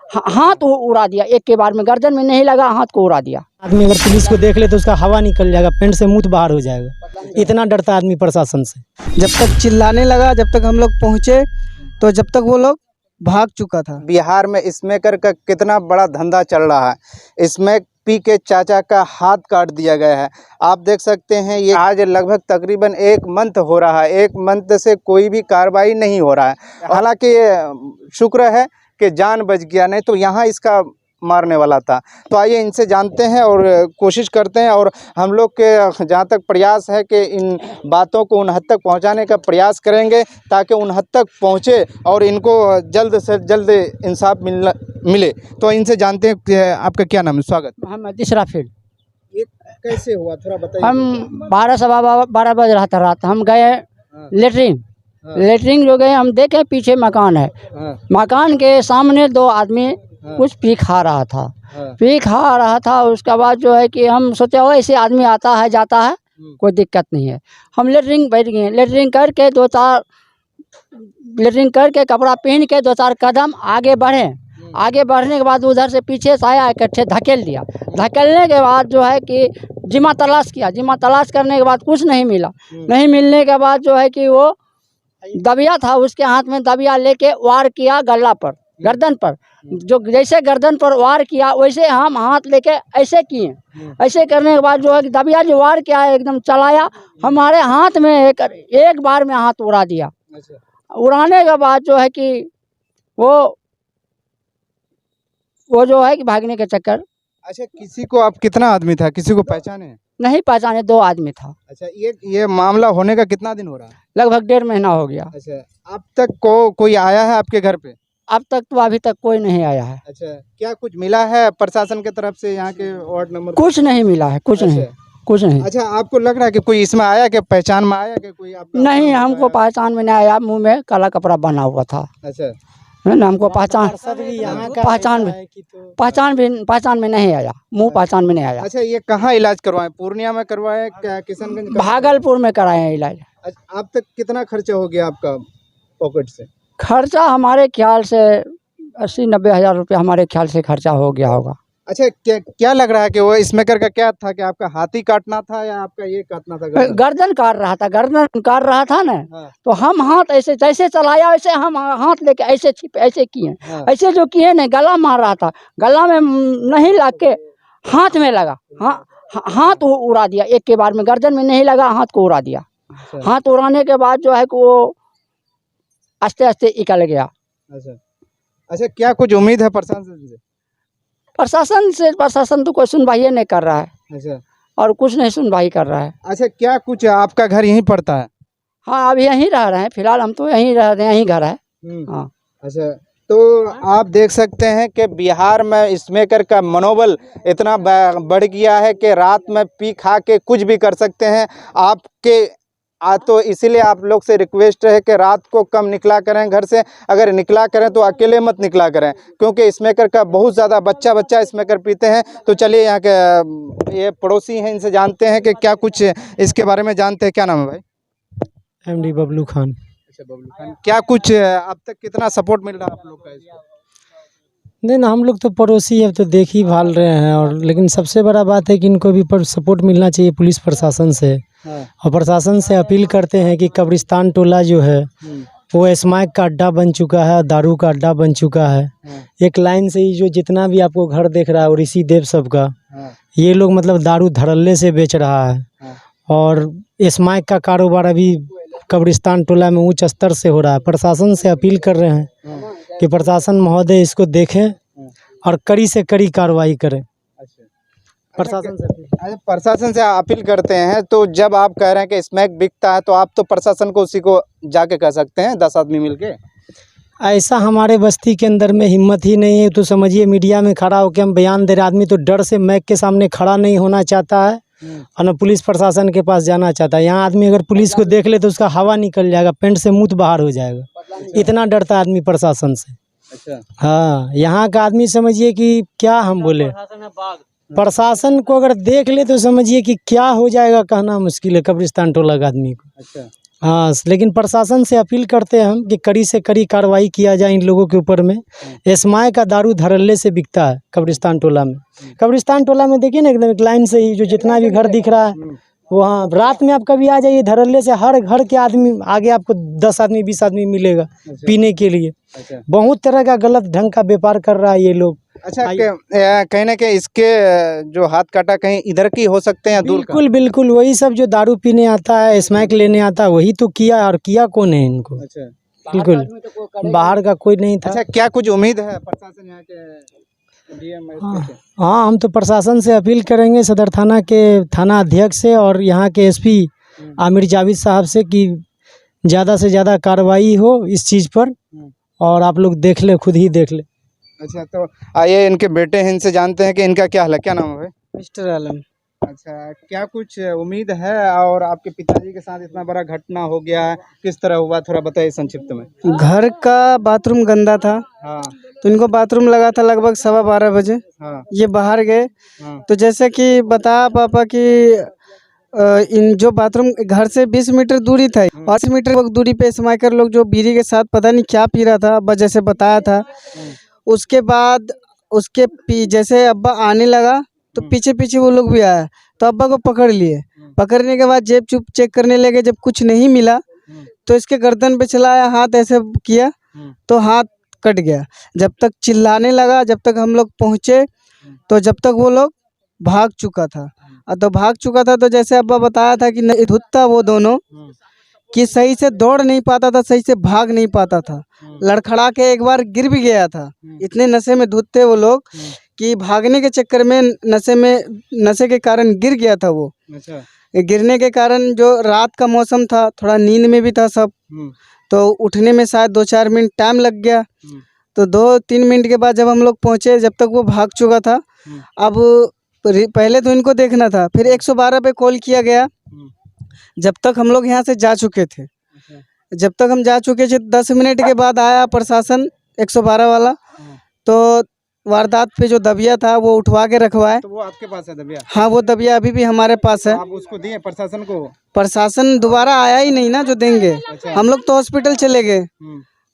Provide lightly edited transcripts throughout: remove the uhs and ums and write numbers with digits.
हाथ उड़ा दिया, एक के बार में गर्दन में नहीं लगा, हाथ को उड़ा दिया। आदमी अगर पुलिस को देख ले तो उसका हवा निकल जाएगा, पेंट से मुंह बाहर हो जाएगा, इतना डरता आदमी प्रशासन से। जब तक चिल्लाने लगा, जब तक हम लोग पहुँचे तो जब तक वो लोग भाग चुका था। बिहार में स्मोकर का कितना बड़ा धंधा चल रहा है। इसमें पी के चाचा का हाथ काट दिया गया है। आप देख सकते हैं ये आज लगभग तकरीबन 1 मंथ हो रहा है। 1 मंथ से कोई भी कार्रवाई नहीं हो रहा है। हालांकि शुक्र है कि जान बच गया, नहीं तो यहाँ इसका मारने वाला था। तो आइए इनसे जानते हैं और कोशिश करते हैं, और हम लोग के जहाँ तक प्रयास है कि इन बातों को उन हद तक पहुँचाने का प्रयास करेंगे ताकि उन हद तक पहुँचे और इनको जल्द से जल्द इंसाफ मिले। तो इनसे जानते हैं कि आपका क्या नाम है? स्वागत। मोहम्मद इसराफिल। ये कैसे हुआ, थोड़ा बताइए। हम 12 बज रहा था रात, हम गए लेटरिन जो गए, हम देखे पीछे मकान है। मकान के सामने 2 आदमी कुछ पी खा रहा था। उसके बाद जो है कि हम सोचे हो ऐसे आदमी आता है जाता है, कोई दिक्कत नहीं है। हम लेटरिन बैठ गए, लेटरिन करके कपड़ा पहन के 2-4 कदम आगे बढ़े। आगे बढ़ने के बाद उधर से पीछे से आया, इकट्ठे धकेल दिया। धकेलने के बाद जो है कि जिमा तलाश किया। जिमा तलाश करने के बाद कुछ नहीं मिला। नहीं मिलने के बाद जो है कि वो दबिया था, उसके हाथ में दबिया लेके वार किया गला पर, गर्दन पर। जो जैसे गर्दन पर वार किया वैसे हम हाथ लेके ऐसे किए। ऐसे करने के बाद जो है कि दबिया जो वार किया एकदम चलाया, हमारे हाथ में एक बार में हाथ उड़ा दिया। उड़ाने के बाद जो है कि वो जो है कि भागने के चक्कर। अच्छा, किसी को आप कितना आदमी था, किसी को पहचाने? नहीं पहचाने, 2 आदमी था। अच्छा, ये मामला होने का कितना दिन हो रहा है? लगभग 1.5 महीना हो गया। अच्छा, अब तक कोई आया है आपके घर पे? अब तक तो अभी तक कोई नहीं आया है। अच्छा, क्या कुछ मिला है प्रशासन की तरफ से यहाँ के वार्ड नंबर? कुछ नहीं मिला है, कुछ नहीं। अच्छा, आपको लग रहा है कि कोई इसमें आया, कि पहचान में आया, कि कोई आपका? नहीं, हमको पहचान में नहीं आया। मुंह में काला कपड़ा बना हुआ था। अच्छा, है ना, हमको पहचान में नहीं आया। मुंह पहचान में नहीं आया। अच्छा, ये कहाँ इलाज करवाए? पूर्णिया में करवाए क्या किशनगंज? भागलपुर में कराए हैं इलाज। अच्छा, अब तक कितना खर्चा हो गया आपका पॉकेट से? खर्चा हमारे ख्याल से 80-90 हज़ार रुपये हमारे ख्याल से खर्चा हो गया होगा। अच्छा, क्या लग रहा है कि वो स्मोकर का क्या था, कि आपका हाथी काटना था या आपका ये काटना था? गर्दन काट रहा था ना। तो हम हाथ ऐसे जैसे चलाया वैसे हम हाथ लेके ऐसे किए। ऐसे जो किए ना, गला मार रहा था, गला में नहीं लग के हाथ में लगा। हाथ उड़ा दिया, एक के बार में गर्दन में नहीं लगा, हाथ को उड़ा दिया। हाथ उड़ाने के बाद जो है कि वो आस्ते आस्ते निकल गया। अच्छा, क्या कुछ उम्मीद है प्रशासन से? प्रशासन तो कोई सुनवाई नहीं कर रहा है। अच्छा, और कुछ नहीं सुनवाई कर रहा है। अच्छा, क्या कुछ आपका घर यहीं पड़ता है? हाँ, अभी यहीं रह रहे हैं, फिलहाल हम तो यहीं रह रहे हैं, यहीं घर है। हाँ। अच्छा, तो आप देख सकते हैं कि बिहार में स्मोकर का मनोबल इतना बढ़ गया है कि रात में पी खा के कुछ भी कर सकते हैं। तो इसीलिए आप लोग से रिक्वेस्ट है कि रात को कम निकला करें घर से। अगर निकला करें तो अकेले मत निकला करें, क्योंकि स्मोकर का बहुत ज़्यादा बच्चा स्मोकर पीते हैं। तो चलिए यहाँ के ये पड़ोसी हैं, इनसे जानते हैं कि क्या कुछ इसके बारे में जानते हैं। क्या नाम है भाई? MD बबलू खान। अच्छा, बबलू खान, क्या कुछ अब तक कितना सपोर्ट मिल रहा है आप लोग का इसको? नहीं ना, हम लोग तो पड़ोसी अब तो देख ही भाल रहे हैं, और लेकिन सबसे बड़ा बात है कि इनको भी सपोर्ट मिलना चाहिए पुलिस प्रशासन से। और प्रशासन से अपील करते हैं कि कब्रिस्तान टोला जो है वो स्मोक का अड्डा बन चुका है, दारू का अड्डा बन चुका है। एक लाइन से ही जो जितना भी आपको घर देख रहा है और ऋषि देव सब का, ये लोग मतलब दारू धड़ल्ले से बेच रहा है। और स्मोक का कारोबार अभी कब्रिस्तान टोला में उच्च स्तर से हो रहा है। प्रशासन से अपील कर रहे हैं कि प्रशासन महोदय इसको देखें और कड़ी से कड़ी कार्रवाई करें। प्रशासन से अपील करते हैं। तो जब आप कह रहे हैं कि स्मोक बिकता है, तो आप तो प्रशासन को उसी को जाके कह सकते हैं 10 आदमी मिलके। ऐसा हमारे बस्ती के अंदर में हिम्मत ही नहीं है। तो समझिए मीडिया में खड़ा होकर हम बयान दे रहे, आदमी तो डर से मैक के सामने खड़ा नहीं होना चाहता है और न पुलिस प्रशासन के पास जाना चाहता है। यहाँ आदमी अगर पुलिस को देख ले तो उसका हवा निकल जाएगा, पेंट से मुंह बाहर हो जाएगा, इतना डरता आदमी प्रशासन से। अच्छा, हाँ, यहाँ का आदमी समझिए कि क्या हम बोले, प्रशासन को अगर देख ले तो समझिए कि क्या हो जाएगा, कहना मुश्किल है कब्रिस्तान टोला का आदमी को। अच्छा, हाँ, लेकिन प्रशासन से अपील करते हैं हम कि कड़ी से कड़ी कार्रवाई किया जाए इन लोगों के ऊपर में। एस्माय का दारू धड़ल्ले से बिकता है कब्रिस्तान टोला में। कब्रिस्तान टोला में देखिए ना, एकदम एक लाइन से ही जो जितना भी घर दिख रहा है, वहाँ रात में आप कभी आ जाइए, धड़ल्ले से हर घर के आदमी आगे आपको 10 आदमी 20 आदमी मिलेगा पीने के लिए। बहुत तरह का गलत ढंग का व्यापार कर रहा है ये लोग। अच्छा, कहीं ना कहीं इसके जो हाथ काटा कहीं इधर की हो सकते हैं, दूर का? बिल्कुल बिल्कुल, वही सब जो दारू पीने आता है, स्मैक लेने आता है, वही तो किया। और किया कौन है इनको? अच्छा, बिल्कुल, बाहर का कोई नहीं था। अच्छा, क्या कुछ उम्मीद है प्रशासन यहाँ के डीएम हाँ, हम तो प्रशासन से अपील करेंगे, सदर थाना के थाना अध्यक्ष से और यहाँ के एसपी आमिर जावेद साहब से, कि ज़्यादा से ज़्यादा कार्रवाई हो इस चीज़ पर, और आप लोग देख ले, खुद ही देख ले। अच्छा, तो आइए इनके बेटे हैं, इनसे जानते हैं कि इनका क्या हाल है। क्या नाम है भाई? मिस्टर आलम। अच्छा, क्या कुछ उम्मीद है? और आपके पिताजी के साथ इतना बड़ा घटना हो गया है, किस तरह हुआ, थोड़ा बताइए संक्षिप्त में। घर का बाथरूम गंदा था, हाँ तो इनको बाथरूम लगा था लगभग 12:15 बजे। हाँ ये बाहर गए, हाँ तो जैसे कि बताया पापा कि इन जो बाथरूम घर से 20 मीटर दूरी था, 80 मीटर दूरी पे स्माइकर लोग जो बीड़ी के साथ पता नहीं क्या पी रहा था, अब्बा जैसे बताया था। उसके बाद जैसे अब्बा आने लगा तो पीछे पीछे वो लोग भी आया, तो अब्बा को पकड़ लिए। पकड़ने के बाद जेब चुप चेक करने लगे, जब कुछ नहीं मिला तो इसके गर्दन पे चलाया, हाथ ऐसे किया तो हाथ कट गया। जब तक चिल्लाने लगा, जब तक हम लोग पहुँचे, तो जब तक वो लोग भाग चुका था। तो भाग चुका था, तो जैसे अब्बा बताया था कि नहीं धुत था वो दोनों, कि सही से दौड़ नहीं पाता था, सही से भाग नहीं पाता था, लड़खड़ा के एक बार गिर भी गया था। इतने नशे में धुत थे वो लोग कि भागने के चक्कर में नशे के कारण गिर गया था वो। अच्छा, गिरने के कारण, जो रात का मौसम था, थोड़ा नींद में भी था सब, तो उठने में शायद 2-4 मिनट टाइम लग गया। तो 2-3 मिनट के बाद जब हम लोग पहुँचे, जब तक वो भाग चुका था। अब पहले तो इनको देखना था, फिर 112 पे कॉल किया गया। जब तक हम लोग यहाँ से जा चुके थे, जब तक हम जा चुके थे, 10 मिनट के बाद आया प्रशासन 112 वाला, तो वारदात पे जो दबिया था वो उठवा के रखवाए। तो वो आपके पास है दबिया? हाँ, वो दबिया अभी भी हमारे पास है। आप उसको दिए प्रशासन को? प्रशासन दोबारा आया ही नहीं ना जो देंगे। हम लोग तो हॉस्पिटल चले गए,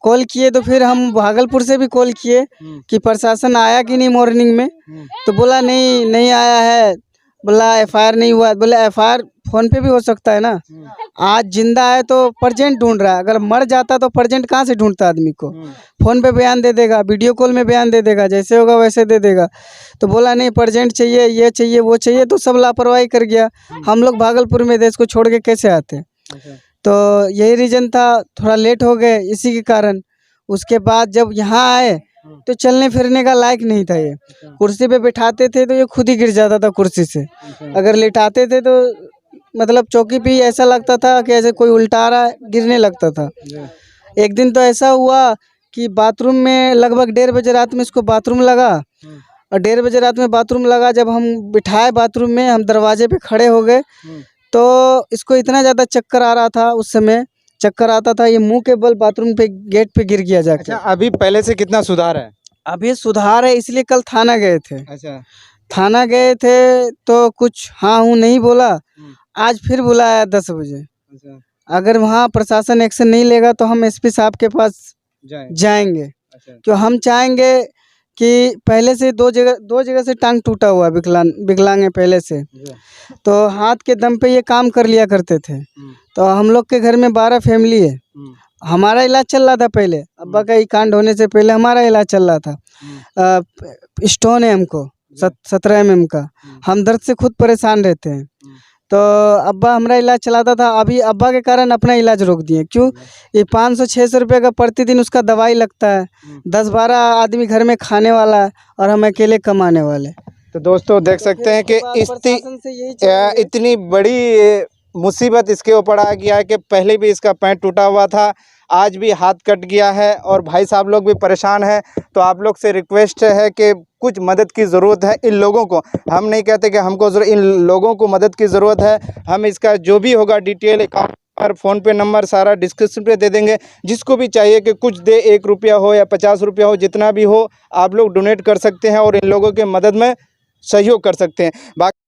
कॉल किए, तो फिर हम भागलपुर से भी कॉल किए कि प्रशासन आया कि नहीं मॉर्निंग में, तो बोला नहीं आया है, बोला एफआईआर नहीं हुआ। बोला एफआईआर फोन पे भी हो सकता है ना, आज जिंदा है तो प्रजेंट ढूंढ रहा है, अगर मर जाता तो प्रजेंट कहाँ से ढूंढता आदमी को? फोन पे बयान दे देगा, वीडियो कॉल में बयान दे देगा, जैसे होगा वैसे दे देगा। तो बोला नहीं प्रजेंट चाहिए, ये चाहिए वो चाहिए, तो सब लापरवाही कर गया। हम लोग भागलपुर में देश को छोड़ के कैसे आते? तो यही रीज़न था, थोड़ा लेट हो गए इसी के कारण। उसके बाद जब यहाँ आए तो चलने फिरने का लायक नहीं था ये। कुर्सी पे बिठाते थे तो ये खुद ही गिर जाता था कुर्सी से, अगर लेटाते थे तो मतलब चौकी पे ही ऐसा लगता था कि ऐसे कोई उल्टा रहा है, गिरने लगता था। एक दिन तो ऐसा हुआ कि बाथरूम में लगभग 1:30 बजे रात में इसको बाथरूम लगा, और 1:30 बजे रात में बाथरूम लगा, जब हम बिठाए बाथरूम में, हम दरवाजे पे खड़े हो गए, तो इसको इतना ज़्यादा चक्कर आ रहा था, उस समय चक्कर आता था, ये मुंह के बल बाथरूम पे गेट पे गिर गया जाके। अच्छा, अभी पहले से कितना सुधार है? अभी सुधार है, इसलिए कल थाना गए थे। अच्छा, थाना गए थे तो कुछ हाँ हूँ नहीं बोला, आज फिर बुलाया 10 बजे। अच्छा, अगर वहाँ प्रशासन एक्शन नहीं लेगा तो हम एसपी साहब के पास जाएंगे। अच्छा, क्यों हम चाहेंगे कि पहले से दो जगह से टांग टूटा हुआ है, विकलांग है पहले से, तो हाथ के दम पे ये काम कर लिया करते थे। तो हम लोग के घर में 12 फैमिली है, हमारा इलाज चल रहा था पहले, अब्बा का ही कांड होने से पहले हमारा इलाज चल रहा था। स्टोन है हमको 17 mm का, हम दर्द से खुद परेशान रहते हैं, तो अब्बा हमारा इलाज चलाता था। अभी अब्बा के कारण अपना इलाज रोक दिए, क्यों? ये 500-600 रुपये का प्रतिदिन उसका दवाई लगता है, 10-12 आदमी घर में खाने वाला है, और हम अकेले कमाने वाले। तो दोस्तों देख सकते हैं कि इतनी बड़ी मुसीबत इसके ऊपर आ गया है कि पहले भी इसका पैर टूटा हुआ था, आज भी हाथ कट गया है, और भाई साहब लोग भी परेशान हैं। तो आप लोग से रिक्वेस्ट है कि कुछ मदद की ज़रूरत है इन लोगों को। हम नहीं कहते कि हमको इन लोगों को मदद की ज़रूरत है। हम इसका जो भी होगा डिटेल अकाउंट और फ़ोनपे नंबर सारा डिस्क्रिप्शन पे दे देंगे। जिसको भी चाहिए कि कुछ दे, 1 रुपया हो या 50 रुपया हो, जितना भी हो आप लोग डोनेट कर सकते हैं और इन लोगों के मदद में सहयोग कर सकते हैं। बाकी